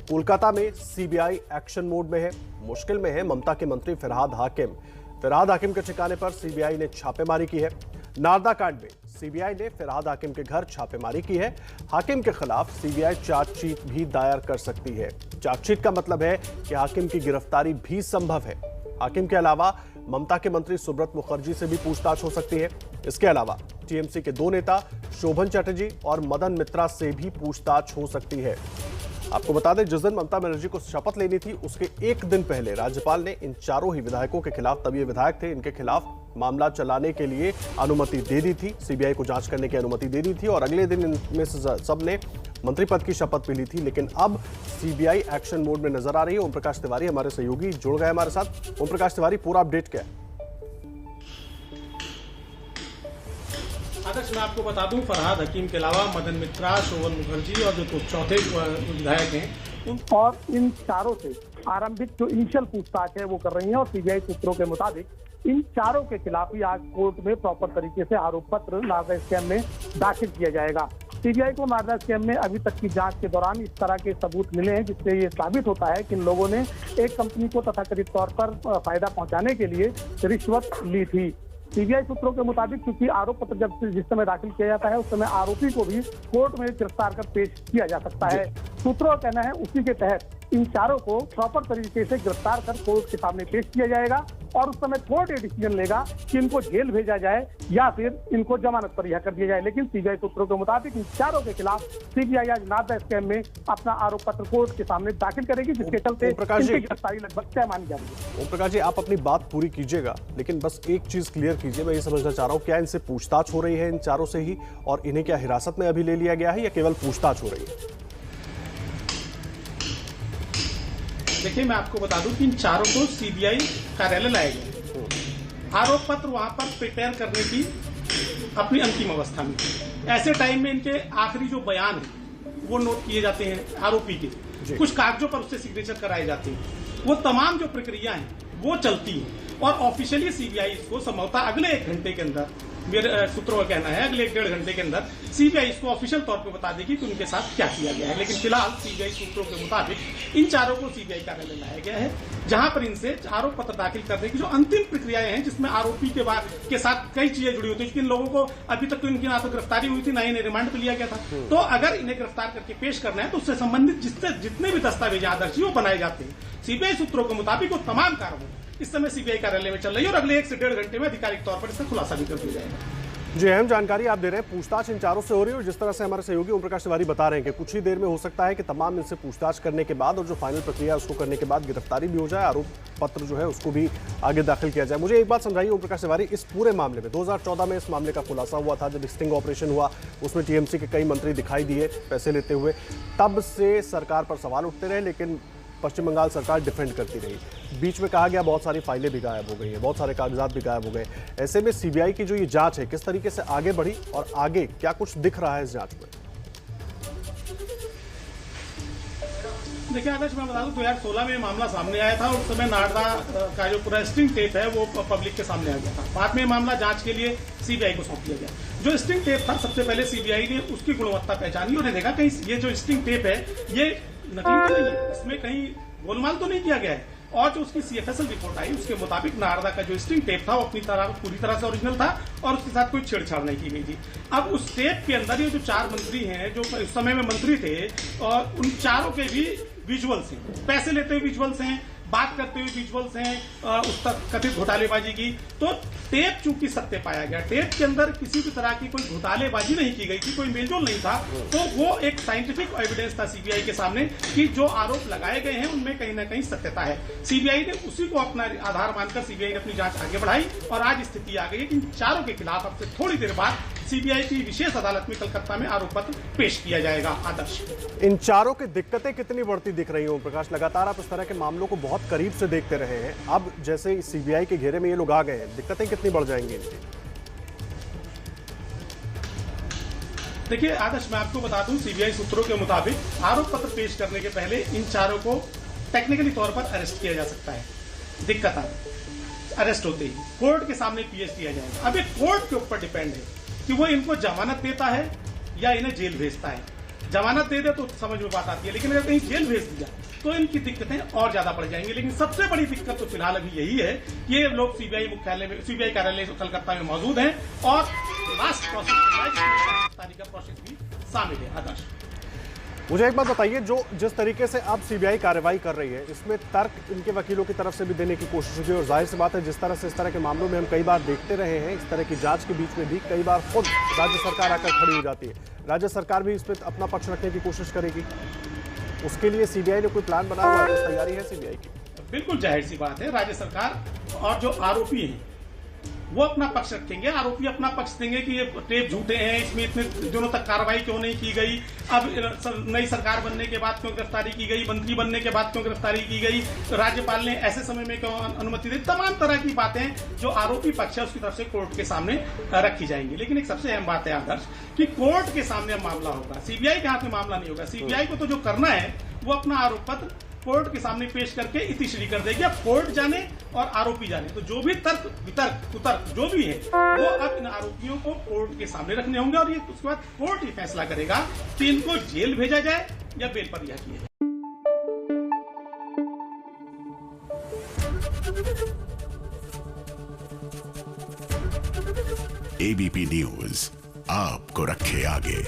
कोलकाता में CBI action mode में है। मुश्किल में है ममता के मंत्री फरहाद हाकिम। फरहाद हाकिम के ठिकाने पर सीबीआई ने छापेमारी की है। नारदा कांड में सीबीआई ने फरहाद हाकिम के घर छापेमारी की है। हाकिम के खिलाफ सीबीआई चार्जशीट भी दायर कर सकती है। चार्जशीट का मतलब है कि हाकिम की गिरफ्तारी भी संभव है। हाकिम के अलावा ममता के मंत्री सुब्रत मुखर्जी से भी पूछताछ हो सकती है। इसके अलावा टीएमसी के 2 नेता शोभन चटर्जी और मदन मित्रा से भी पूछताछ हो सकती है। आपको बता दें, जिस दिन ममता बनर्जी को शपथ लेनी थी उसके एक दिन पहले राज्यपाल ने इन चारों ही विधायकों के खिलाफ, तब ये विधायक थे, इनके खिलाफ मामला चलाने के लिए अनुमति दे दी थी। सीबीआई को जांच करने की अनुमति दे दी थी और अगले दिन इनमें से सब ने मंत्री पद की शपथ भी ली थी। लेकिन अब सीबीआई एक्शन मोड में नजर आ रही है। ओम प्रकाश तिवारी हमारे सहयोगी जुड़ गए हमारे साथ। ओम प्रकाश तिवारी, पूरा अपडेट क्या है? आदर्श, मैं आपको बता दूं, फरहाद हकीम के अलावा मदन मित्रा, शोभन मुखर्जी और जो चौथे विधायक हैं और इन चारों से आरंभिक जो इनिशियल पूछताछ है वो कर रही है और सीबीआई सूत्रों के मुताबिक इन चारों के खिलाफ ही आज कोर्ट में प्रॉपर तरीके से आरोप पत्र नारदा स्कैम में दाखिल किया जाएगा। सीबीआई को नारदा स्कैम में अभी तक की जांच के दौरान इस तरह के सबूत मिले हैं जिससे ये साबित होता है कि इन लोगों ने एक कंपनी को तथाकथित तौर पर फायदा पहुंचाने के लिए रिश्वत ली थी। सीबीआई सूत्रों के मुताबिक क्योंकि आरोप पत्र जब जिस समय दाखिल किया जाता है उस समय आरोपी को भी कोर्ट में गिरफ्तार कर पेश किया जा सकता है। सूत्रों का कहना है उसी के तहत इन चारों को प्रॉपर तरीके से गिरफ्तार कर कोर्ट के सामने पेश किया जाएगा और उस समय कोर्ट ये डिसीजन लेगा कि इनको जेल भेजा जाए या फिर इनको जमानत पर रिहा कर दिया जाए। लेकिन सीबीआई सूत्रों के मुताबिक इन चारों के खिलाफ सीबीआई आज नारदा स्कैम में अपना आरोप पत्र कोर्ट के सामने दाखिल करेगी, जिसके चलते इनकी गिरफ्तारी लगभग तय मानी जा रही है। ओम प्रकाश जी, आप अपनी बात पूरी कीजिएगा, लेकिन बस एक चीज क्लियर कीजिए। मैं ये समझना चाह रहा हूँ, क्या इनसे पूछताछ हो रही है इन चारों से ही, और इन्हें क्या हिरासत में अभी ले लिया गया है या केवल पूछताछ हो रही है? देखिए, मैं आपको बता दूं कि इन चारों को सीबीआई कार्यालय लाया गया। आरोप पत्र वहां पर प्रिपेयर करने की अपनी अंतिम अवस्था में, ऐसे टाइम में इनके आखिरी जो बयान है वो नोट किए जाते हैं आरोपी के, कुछ कागजों पर उससे सिग्नेचर कराए जाते हैं। वो तमाम जो प्रक्रिया है वो चलती है और ऑफिशियली सीबीआई इसको संभवतः अगले 1 घंटे के अंदर, मेरे सूत्रों का कहना है अगले 1-1.5 घंटे के अंदर सीबीआई इसको ऑफिशियल तौर पे बता देगी कि उनके साथ क्या किया गया है। लेकिन फिलहाल सीबीआई सूत्रों के मुताबिक इन चारों को सीबीआई कार्यालय लाया गया है, जहां पर इनसे आरोप पत्र दाखिल करने की जो अंतिम प्रक्रियाएं हैं, जिसमें आरोपी के साथ कई चीजें जुड़ी होती है, क्योंकि इन लोगों को अभी तक तो इनकी ना तो गिरफ्तारी हुई थी, ना इन्हें रिमांड पे लिया गया था। तो अगर इन्हें गिरफ्तार करके पेश करना है तो उससे संबंधित जितने भी दस्तावेज आदर्श वो बनाए जाते हैं। सीबीआई सूत्रों के मुताबिक वो तमाम कार्रवाई इस समय सीबीआई कार्यालय में चल रही है और अगले 1 से 1.5 घंटे में आधिकारिक तौर पर इसका खुलासा भी कर दिया जाएगा। जी, अहम जानकारी आप दे रहे हैं। पूछताछ इन चारों से हो रही है और जिस तरह से हमारे सहयोगी ओम प्रकाश तिवारी बता रहे हैं कि कुछ ही देर में हो सकता है कि तमाम इनसे पूछताछ करने के बाद और जो फाइनल प्रक्रिया उसको करने के बाद गिरफ्तारी भी हो जाए, आरोप पत्र जो है उसको भी आगे दाखिल किया जाए। मुझे एक बात समझाइए ओम प्रकाश तिवारी, इस पूरे मामले में 2014 में इस मामले का खुलासा हुआ था, जब स्टिंग ऑपरेशन हुआ उसमें टीएमसी के कई मंत्री दिखाई दिए पैसे लेते हुए। तब से सरकार पर सवाल उठते रहे, लेकिन पश्चिम बंगाल सरकार डिफेंड करती रही। बीच में कहा गया बहुत सारी फाइलें भी गायब हो गई हैं, बहुत सारे कागजात भी गायब हो गए। ऐसे में सीबीआई की जो ये जांच है किस तरीके से आगे बढ़ी और आगे क्या कुछ दिख रहा है इस जांच में? देखिए आदर्श, मैं बता दूं 2016 में मामला सामने आया था और उस समय नारदा का जो पूरा स्टिंग टेप है वो पब्लिक के सामने आ गया था। बाद में मामला जांच के लिए सीबीआई को सौंप दिया गया। जो स्टिंग टेप था, सबसे पहले सीबीआई ने उसकी गुणवत्ता पहचानी और देखा कहीं ये जो स्टिंग टेप है ये नकली तो नहीं है, इसमें कहीं गोलमाल तो नहीं किया गया है। और जो उसकी सीएफएसएल रिपोर्ट आई उसके मुताबिक नारदा का जो स्टिंग टेप था वो अपनी तरह पूरी तरह से ओरिजिनल था और उसके साथ कोई छेड़छाड़ नहीं की गई थी। अब उस टेप के अंदर ये जो 4 मंत्री हैं जो उस समय में मंत्री थे और उन चारों के भी विजुअल्स हैं, पैसे लेते हुए विजुअल्स हैं, बात करते हुए विजुअल्स हैं उस तक कथित घोटालेबाजी की। तो टेप चूंकि सत्य पाया गया, टेप के अंदर किसी भी तरह की कोई घोटालेबाजी नहीं की गई थी, कोई मेलजोल नहीं था, तो वो एक साइंटिफिक एविडेंस था सीबीआई के सामने कि जो आरोप लगाए गए हैं उनमें कहीं ना कहीं सत्यता है। सीबीआई ने उसी को अपना आधार मानकर सीबीआई ने अपनी जांच आगे बढ़ाई और आज स्थिति आ गई है कि इन चारों के खिलाफ अब से थोड़ी देर बाद सीबीआई की विशेष अदालत में कलकत्ता में आरोप पत्र पेश किया जाएगा। आदर्श, इन चारों की दिक्कतें कितनी बढ़ती दिख रही हैं ओम प्रकाश? लगातार आप इस तरह के मामलों को बहुत करीब से देखते रहे हैं, अब जैसे सीबीआई के घेरे में ये लोग आ गए हैं, दिक्कतें कितनी बढ़ जाएंगी इनकी? देखिए आदर्श, मैं आपको बता दूं, सीबीआई सूत्रों के मुताबिक आरोप पत्र पेश करने के पहले इन चारों को टेक्निकली तौर पर अरेस्ट किया जा सकता है। दिक्कत है, अरेस्ट होते ही कोर्ट के सामने पेश किया जाएगा। अब ये कोर्ट के ऊपर डिपेंड है कि वो इनको जमानत देता है या इन्हें जेल भेजता है। जमानत दे दे तो समझ में बात आती है, लेकिन अगर कहीं जेल भेज दिया तो इनकी दिक्कतें और ज्यादा बढ़ जाएंगी। लेकिन सबसे बड़ी दिक्कत तो फिलहाल अभी यही है कि ये लोग सीबीआई मुख्यालय में, सीबीआई कार्यालय कलकत्ता में मौजूद हैं और लास्ट प्रोसेस गिरफ्तारी का प्रोसेस भी शामिल है। आदर्श, मुझे एक बात बताइए, जो जिस तरीके से अब सीबीआई कार्रवाई कर रही है, इसमें तर्क इनके वकीलों की तरफ से भी देने की कोशिश हुई और जाहिर सी बात है जिस तरह से इस तरह के मामलों में हम कई बार देखते रहे हैं, इस तरह की जांच के बीच में भी कई बार खुद राज्य सरकार आकर खड़ी हो जाती है। राज्य सरकार भी इस पर अपना पक्ष रखने की कोशिश करेगी, उसके लिए सीबीआई ने कोई प्लान बना हुआ है? तैयारी है सीबीआई की? बिल्कुल जाहिर सी बात है, राज्य सरकार और जो आरोपी हैं वो अपना पक्ष रखेंगे, आरोपी अपना पक्ष देंगे कि ये टेप झूठे हैं, इसमें इतने दिनों तक कार्रवाई क्यों नहीं की गई, अब नई सरकार बनने के बाद क्यों गिरफ्तारी की गई, मंत्री बनने के बाद क्यों गिरफ्तारी की गई, तो राज्यपाल ने ऐसे समय में क्यों अनुमति दी। तमाम तरह की बातें जो आरोपी पक्ष है उसकी तरफ से कोर्ट के सामने रखी जाएंगी। लेकिन एक सबसे अहम बात है आदर्श कि कोर्ट के सामने मामला होगा, सीबीआई के हाथ में मामला नहीं होगा। सीबीआई को तो जो करना है वो अपना आरोप पत्र कोर्ट के सामने पेश करके इतिश्री कर देगी। अब कोर्ट जाने और आरोपी जाने, तो जो भी तर्क वितर्क कुतर्क जो भी है वो अब इन आरोपियों को कोर्ट के सामने रखने होंगे और ये उसके बाद कोर्ट ही फैसला करेगा कि इनको जेल भेजा जाए या बेल पर रिहा किया जाए। एबीपी न्यूज आपको रखे आगे।